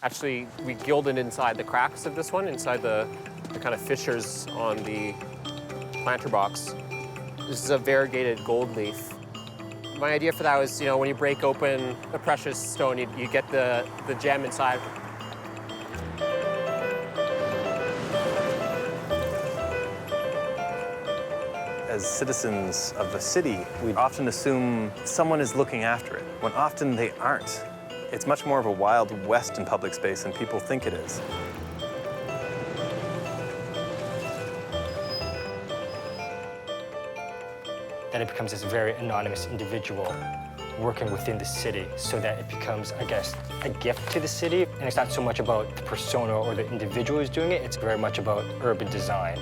Actually, we gilded inside the cracks of this one, inside the kind of fissures on the planter box. This is a variegated gold leaf. My idea for that was, when you break open a precious stone, you get the gem inside. As citizens of a city, we often assume someone is looking after it, when often they aren't. It's much more of a Wild West in public space than people think it is. That it becomes this very anonymous individual working within the city, so that it becomes, I guess, a gift to the city. And it's not so much about the persona or the individual who's doing it, it's very much about urban design.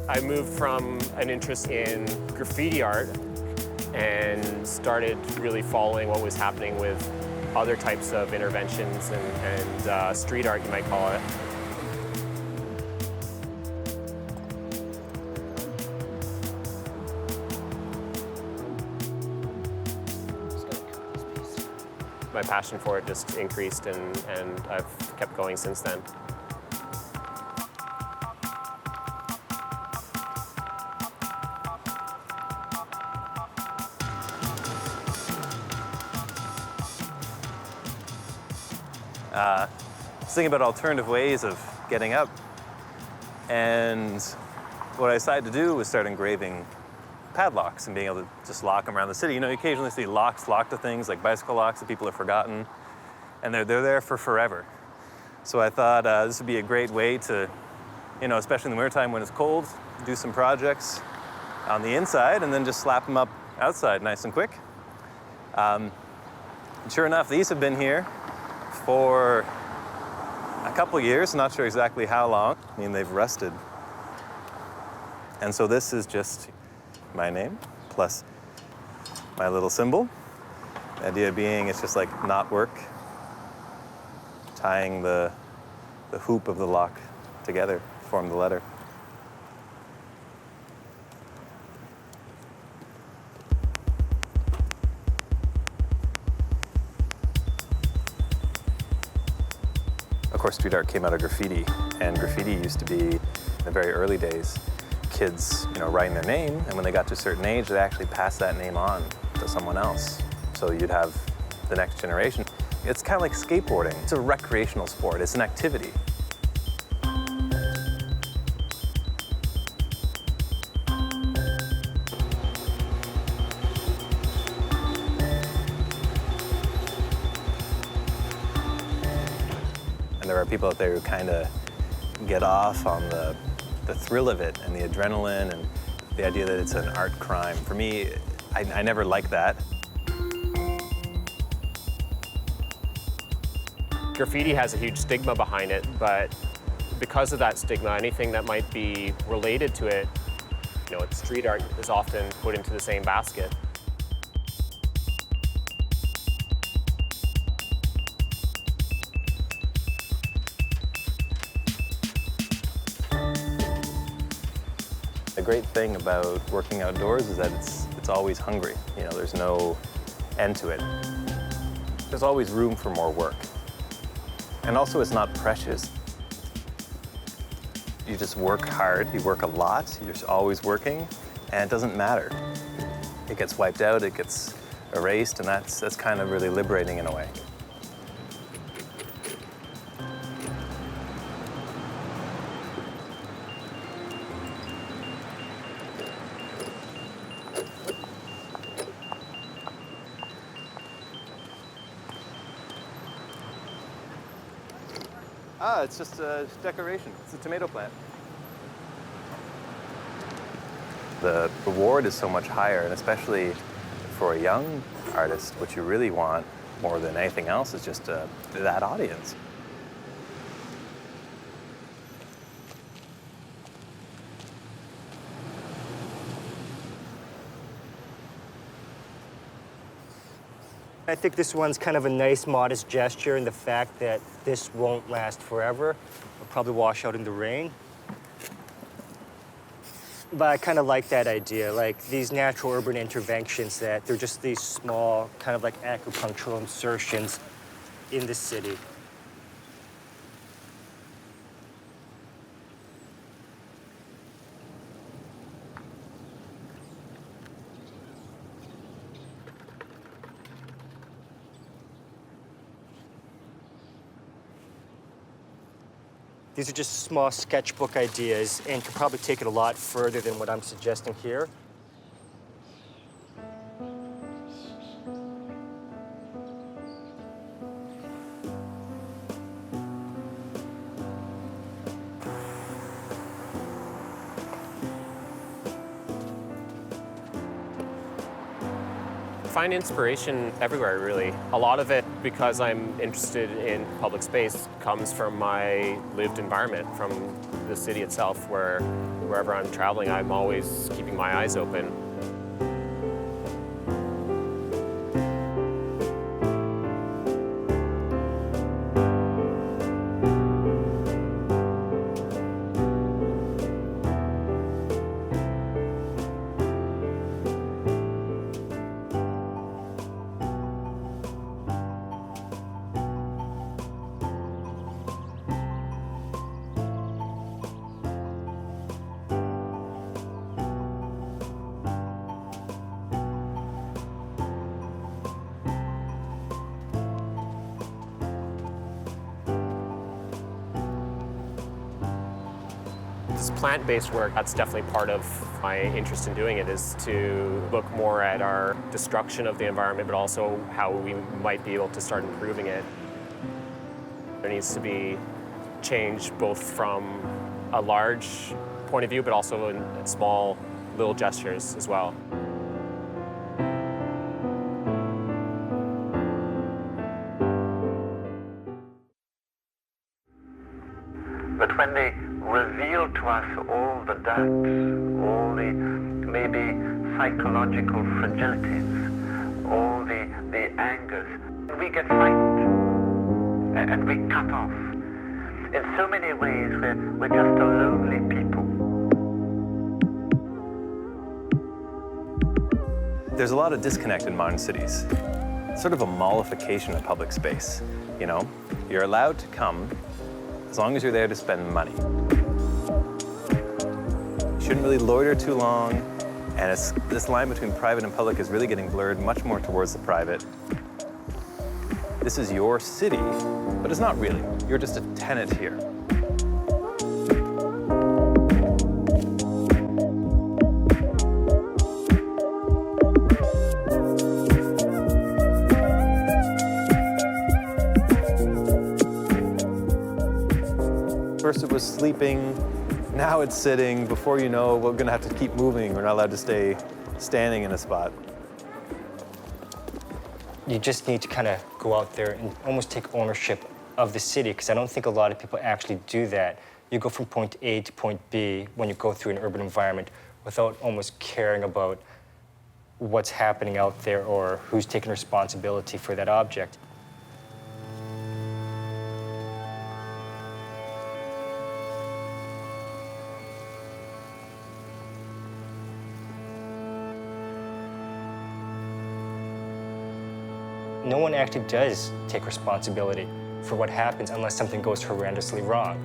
I moved from an interest in graffiti art and started really following what was happening with other types of interventions and street art, you might call it. My passion for it just increased, and I've kept going since then. I was thinking about alternative ways of getting up, and what I decided to do was start engraving padlocks and being able to just lock them around the city. You occasionally see locks locked to things like bicycle locks that people have forgotten, and they're there for forever. So I thought this would be a great way to, especially in the wintertime when it's cold, do some projects on the inside and then just slap them up outside nice and quick. And sure enough, these have been here for a couple years, not sure exactly how long. They've rusted. And so this is just my name plus my little symbol. The idea being it's just like knot work, tying the hoop of the lock together to form the letter. Of course, street art came out of graffiti, and graffiti used to be, in the very early days, kids, writing their name, and when they got to a certain age, they actually passed that name on to someone else. So you'd have the next generation. It's kind of like skateboarding. It's a recreational sport. It's an activity. And there are people out there who kind of get off on the thrill of it and the adrenaline and the idea that it's an art crime. For me, I never liked that. Graffiti has a huge stigma behind it, but because of that stigma, anything that might be related to it, street art is often put into the same basket. The great thing about working outdoors is that it's always hungry. There's no end to it. There's always room for more work. And also, it's not precious. You just work hard, you work a lot, you're always working, and it doesn't matter. It gets wiped out, it gets erased, and that's kind of really liberating in a way. Ah, it's just a decoration. It's a tomato plant. The reward is so much higher, and especially for a young artist, what you really want more than anything else is just that audience. I think this one's kind of a nice, modest gesture in the fact that this won't last forever. It'll probably wash out in the rain. But I kind of like that idea, like these natural urban interventions, that they're just these small, kind of like acupunctural insertions in the city. These are just small sketchbook ideas and could probably take it a lot further than what I'm suggesting here. Find inspiration everywhere, really. A lot of it, because I'm interested in public space, comes from my lived environment, from the city itself, where wherever I'm traveling, I'm always keeping my eyes open. This plant-based work, that's definitely part of my interest in doing it, is to look more at our destruction of the environment, but also how we might be able to start improving it. There needs to be change both from a large point of view, but also in small little gestures as well. But when they reveal to us all the doubts, all the maybe psychological fragilities, all the angers, we get frightened and we cut off. In so many ways, we're just a lonely people. There's a lot of disconnect in modern cities. It's sort of a mollification of public space, you know? You're allowed to come as long as you're there to spend money. You shouldn't really loiter too long, and this line between private and public is really getting blurred much more towards the private. This is your city, but it's not really. You're just a tenant here. First it was sleeping, now it's sitting. Before you know, we're gonna have to keep moving. We're not allowed to stay standing in a spot. You just need to kind of go out there and almost take ownership of the city, because I don't think a lot of people actually do that. You go from point A to point B when you go through an urban environment without almost caring about what's happening out there or who's taking responsibility for that object. No one actually does take responsibility for what happens unless something goes horrendously wrong.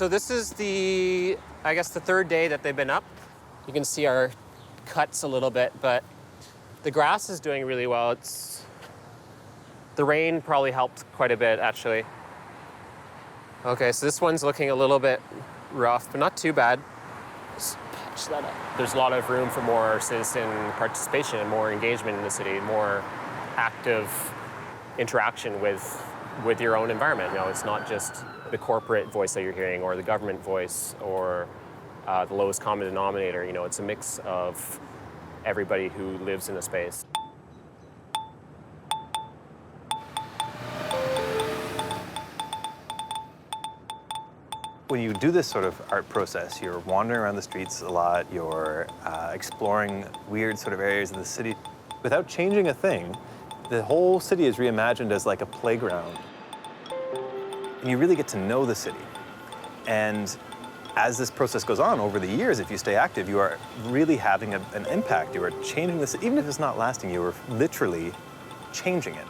So this is the, I guess, the third day that they've been up. You can see our cuts a little bit, but the grass is doing really well. The rain probably helped quite a bit, actually. Okay, so this one's looking a little bit rough, but not too bad. Just patch that up. There's a lot of room for more citizen participation and more engagement in the city, more active interaction with your own environment. You know, it's not just the corporate voice that you're hearing or the government voice or the lowest common denominator. You know, it's a mix of everybody who lives in a space. When you do this sort of art process, you're wandering around the streets a lot, you're exploring weird sort of areas of the city. Without changing a thing, the whole city is reimagined as like a playground. And you really get to know the city. And as this process goes on over the years, if you stay active, you are really having an impact. You are changing this, even if it's not lasting, you are literally changing it.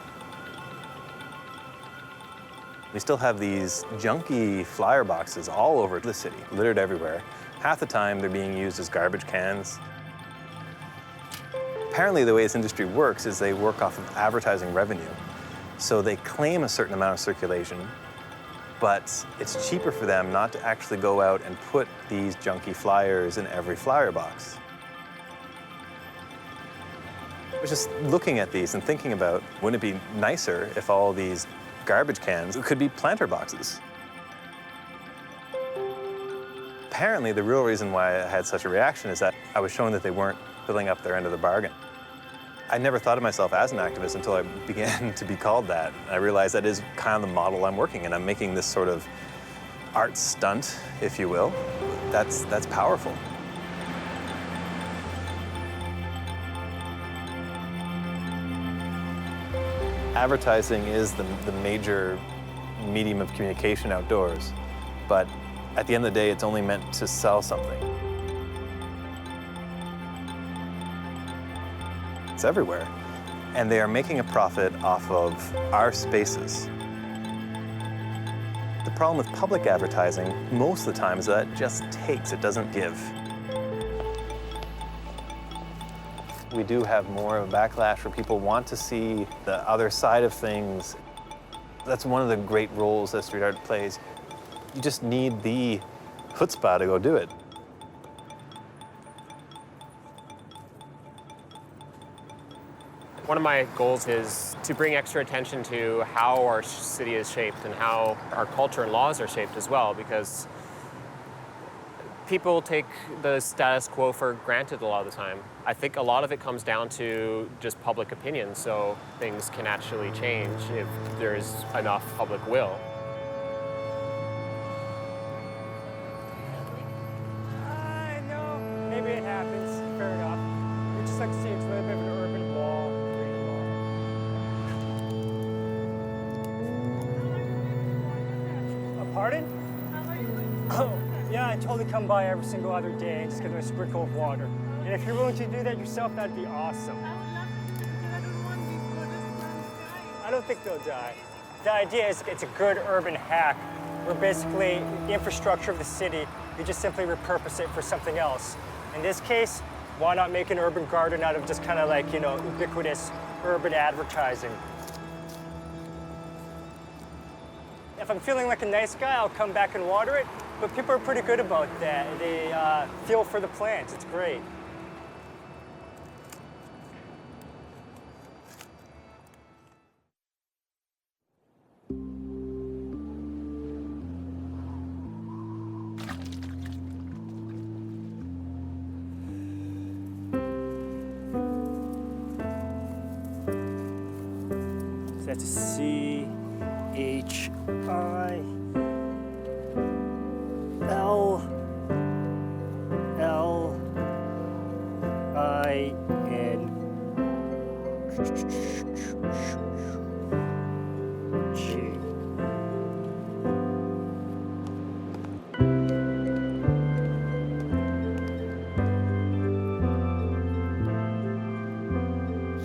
We still have these junky flyer boxes all over the city, littered everywhere. Half the time they're being used as garbage cans. Apparently the way this industry works is they work off of advertising revenue. So they claim a certain amount of circulation, but it's cheaper for them not to actually go out and put these junky flyers in every flyer box. I was just looking at these and thinking about, wouldn't it be nicer if all these garbage cans could be planter boxes? Apparently, the real reason why I had such a reaction is that I was showing that they weren't filling up their end of the bargain. I never thought of myself as an activist until I began to be called that. I realized that is kind of the model I'm working in. I'm making this sort of art stunt, if you will. That's powerful. Advertising is the major medium of communication outdoors, but at the end of the day, it's only meant to sell something. It's everywhere, and they are making a profit off of our spaces. The problem with public advertising, most of the time, is that it just takes, it doesn't give. We do have more of a backlash where people want to see the other side of things. That's one of the great roles that street art plays. You just need the chutzpah to go do it. One of my goals is to bring extra attention to how our city is shaped and how our culture and laws are shaped as well, because people take the status quo for granted a lot of the time. I think a lot of it comes down to just public opinion, so things can actually change if there's enough public will. I know, maybe it happens, fair enough. We just like to see it's a little bit of an urban wall, green wall. Pardon? Oh. Yeah, I totally come by every single other day, just give them a sprinkle of water. And if you're willing to do that yourself, that'd be awesome. I don't think they'll die. The idea is it's a good urban hack where basically the infrastructure of the city, you just simply repurpose it for something else. In this case, why not make an urban garden out of just kind of like, you know, ubiquitous urban advertising? If I'm feeling like a nice guy, I'll come back and water it. But people are pretty good about that. They feel for the plants. It's great. So that's C-H-I.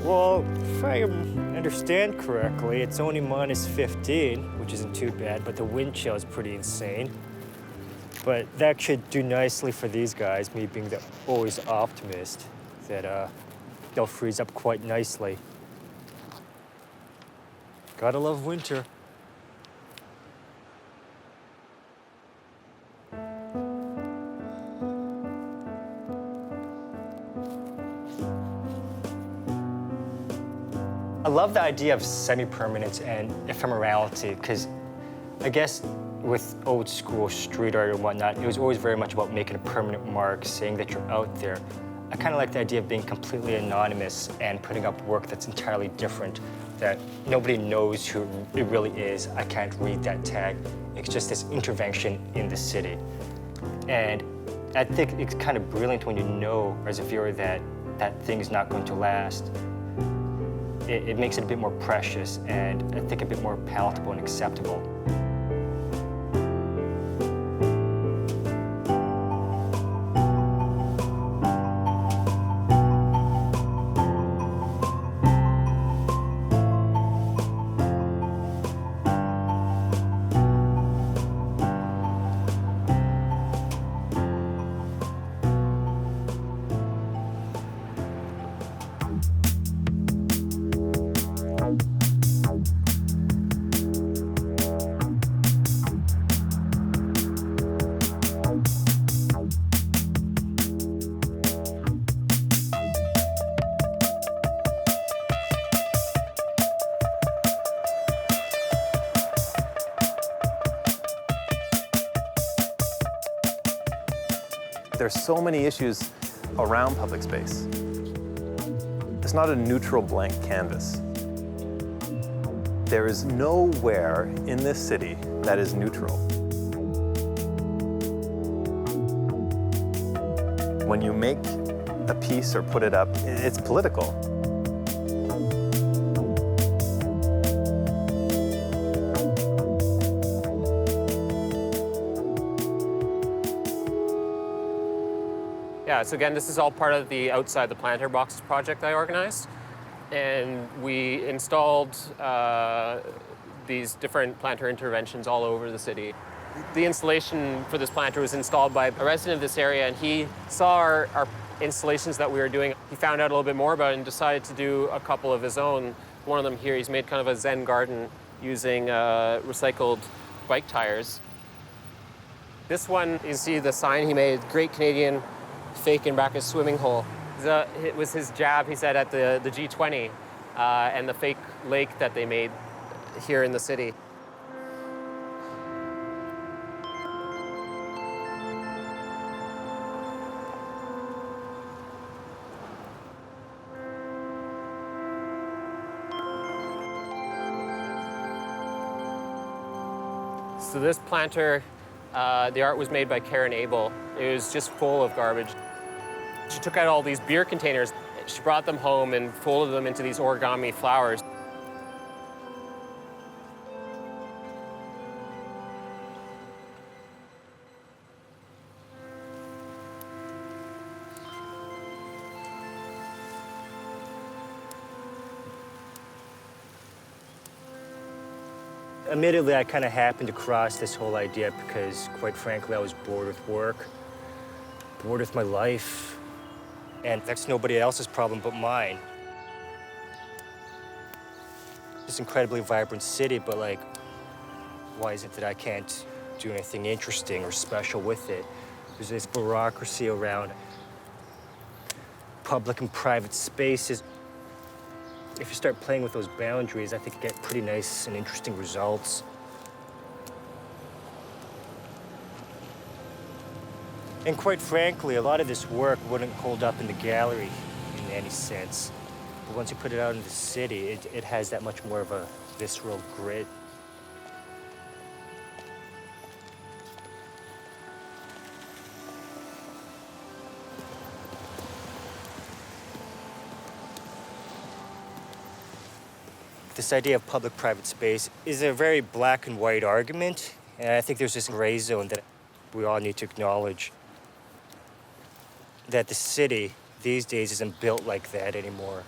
Well, if I understand correctly, it's only -15, which isn't too bad, but the wind chill is pretty insane. But that should do nicely for these guys, me being the always optimist, that they'll freeze up quite nicely. Gotta love winter. I love the idea of semi-permanence and ephemerality, because I guess with old school street art and whatnot, it was always very much about making a permanent mark, saying that you're out there. I kind of like the idea of being completely anonymous and putting up work that's entirely different, that nobody knows who it really is. I can't read that tag. It's just this intervention in the city. And I think it's kind of brilliant when you know, as a viewer, that that thing's not going to last. It makes it a bit more precious and I think a bit more palatable and acceptable. There's so many issues around public space. It's not a neutral blank canvas. There is nowhere in this city that is neutral. When you make a piece or put it up, it's political. Yeah, so again, this is all part of the Outside the Planter Boxes project I organized. And we installed these different planter interventions all over the city. The installation for this planter was installed by a resident of this area, and he saw our installations that we were doing. He found out a little bit more about it and decided to do a couple of his own. One of them here, he's made kind of a Zen garden using recycled bike tires. This one, you see the sign he made, Great Canadian Fake in brackets swimming hole. It was his jab, he said, at the G20 and the fake lake that they made here in the city. So this planter, the art was made by Karen Abel. It was just full of garbage. She took out all these beer containers. She brought them home and folded them into these origami flowers. Admittedly, I kind of happened across this whole idea because, quite frankly, I was bored with work, bored with my life. And that's nobody else's problem but mine. This incredibly vibrant city, but like, why is it that I can't do anything interesting or special with it? There's this bureaucracy around public and private spaces. If you start playing with those boundaries, I think you get pretty nice and interesting results. And quite frankly, a lot of this work wouldn't hold up in the gallery in any sense. But once you put it out in the city, it has that much more of a visceral grit. This idea of public-private space is a very black and white argument, and I think there's this gray zone that we all need to acknowledge. That the city these days isn't built like that anymore.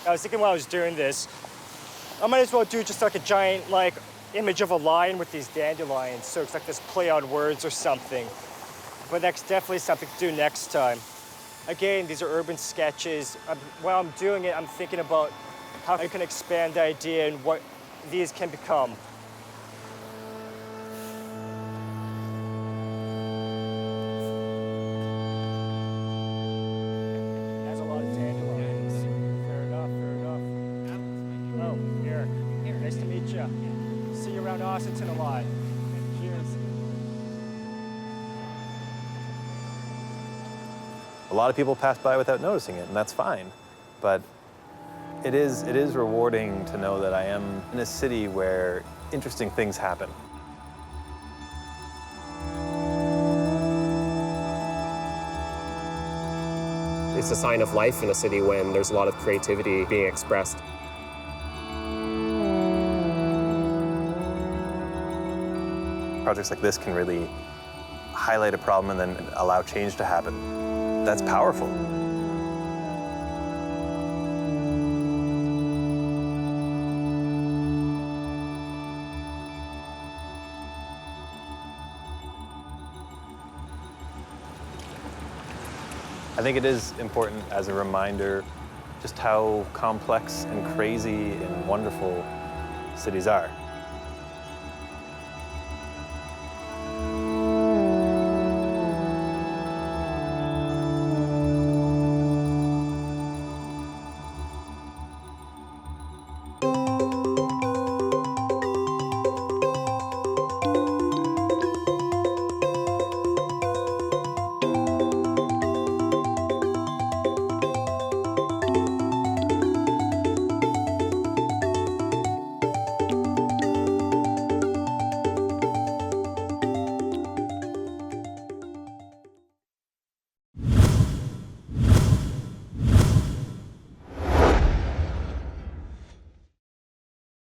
I was thinking while I was doing this, I might as well do just like a giant like image of a lion with these dandelions. So it's like this play on words or something. But that's definitely something to do next time. Again, these are urban sketches. While I'm doing it, I'm thinking about how I can expand the idea and what these can become. That's a lot of dandelions. Fair enough, fair enough. Oh, here. Nice to meet you. See you around Austin a lot. Cheers. A lot of people pass by without noticing it, and that's fine. But it is rewarding to know that I am in a city where interesting things happen. It's a sign of life in a city when there's a lot of creativity being expressed. Projects like this can really highlight a problem and then allow change to happen. That's powerful. I think it is important as a reminder just how complex and crazy and wonderful cities are.